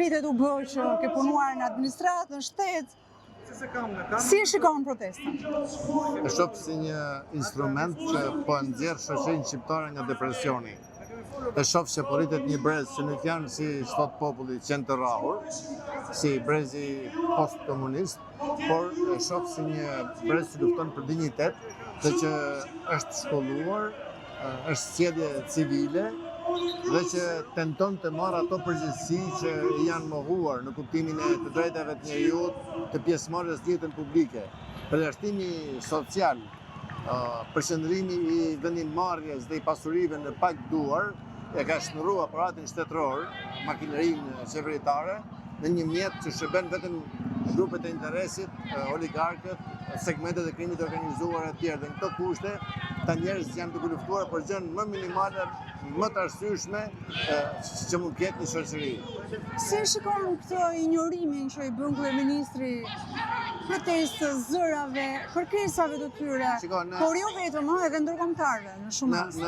Pritet u bë që ke punuar në administratë, në shtet. Si e shikon protestën? E shoh si një instrument që po nxjerr shoqërinë shqiptare nga depresioni. E shoh që po rritet një brez që nuk janë si thot populli qenë të rrahur, si brezi post-komunist, por e shoh si një brez që lufton për dinjitet dhe që është shkolluar, është sjellje civile dhe që tenton të marrë ato përgjegjësi që janë mohuar në kuptimin e të drejtave të njerëzit, të pjesëmarrjes në jetën publike. Përjashtimi social, përqendrimi i vendimarrjes dhe i pasurive në pak duar e ka shndruar aparatin shtetëror, makinerinë qeveritare, në një mjet që shërben vetëm grupet e interesit, oligarkët, segmentet e krimit organizuar e tjerë. Dhe në këto kushte, ta njerëz janë duke luftuar për gjën më minimale, më të arsyeshme që mund të ketë një shoqëri. Si e shikon këtë injorimin që i bën kryeministri protestës, zërave, kërkesave të tyre, por jo vetëm, edhe ndërkombëtarëve në shumë raste?